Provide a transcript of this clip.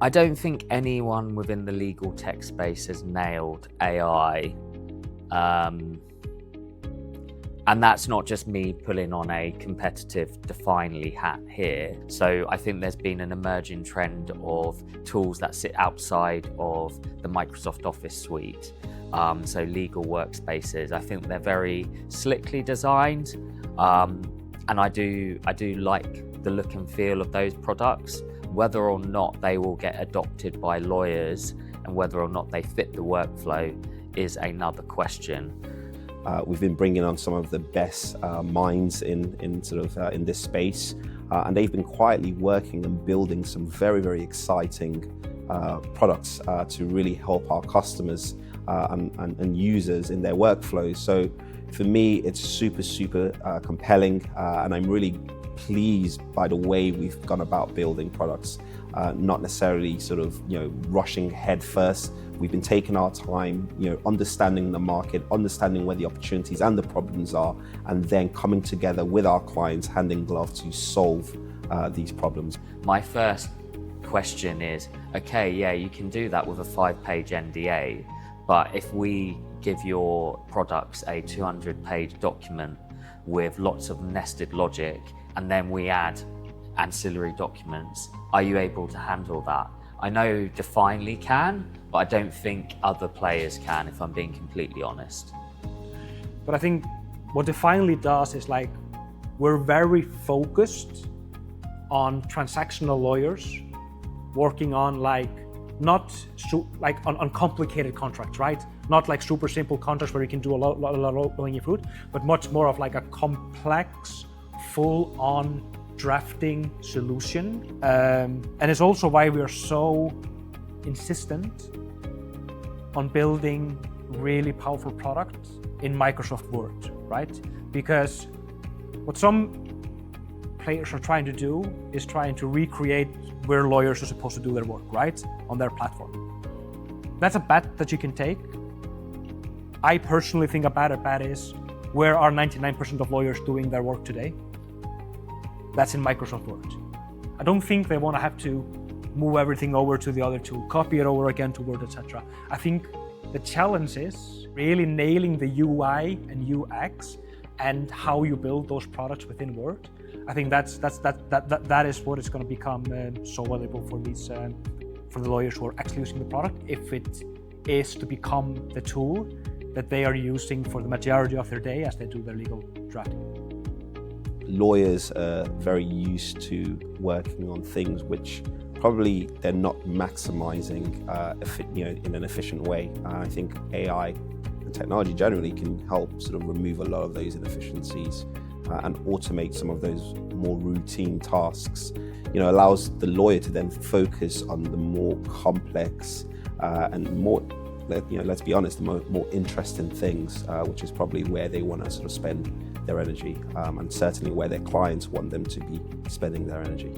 I don't think anyone within the legal tech space has nailed AI. And that's not just me pulling on a competitive Definely hat here. So I think there's been an emerging trend of tools that sit outside of the Microsoft Office suite. So legal workspaces, I think they're very slickly designed. And I do like the look and feel of those products. Whether or not they will get adopted by lawyers and whether or not they fit the workflow is another question. We've been bringing on some of the best minds in this space, and they've been quietly working and building some very, very exciting products to really help our customers and users in their workflows. So for me, it's super compelling, and I'm really pleased by the way we've gone about building products, not necessarily rushing head first. We've been taking our time, understanding the market, understanding where the opportunities and the problems are, and then coming together with our clients hand in glove to solve these problems. My first question is, okay, yeah, you can do that with a 5-page NDA, but if we give your products a 200-page document with lots of nested logic, and then we add ancillary documents, are you able to handle that? I know Definely can, but I don't think other players can, if I'm being completely honest. But I think what Definely does is we're very focused on transactional lawyers working on on complicated contracts, right? Not super simple contracts where you can do a lot of low-hanging fruit, but much more of a complex, full-on drafting solution. And it's also why we are so insistent on building really powerful products in Microsoft Word, right? Because what some players are trying to do is trying to recreate where lawyers are supposed to do their work, right? On their platform. That's a bet that you can take. I personally think a better bet is, where are 99% of lawyers doing their work today? That's in Microsoft Word. I don't think they want to have to move everything over to the other tool, copy it over again to Word, etc. I think the challenge is really nailing the UI and UX and how you build those products within Word. I think that is what is going to become so valuable for for the lawyers who are actually using the product, if it is to become the tool that they are using for the majority of their day as they do their legal drafting. Lawyers are very used to working on things which probably they're not maximizing in an efficient way. I think AI and technology generally can help remove a lot of those inefficiencies and automate some of those more routine tasks. Allows the lawyer to then focus on the more complex and more, let's be honest, the more interesting things, which is probably where they want to spend their energy, and certainly where their clients want them to be spending their energy.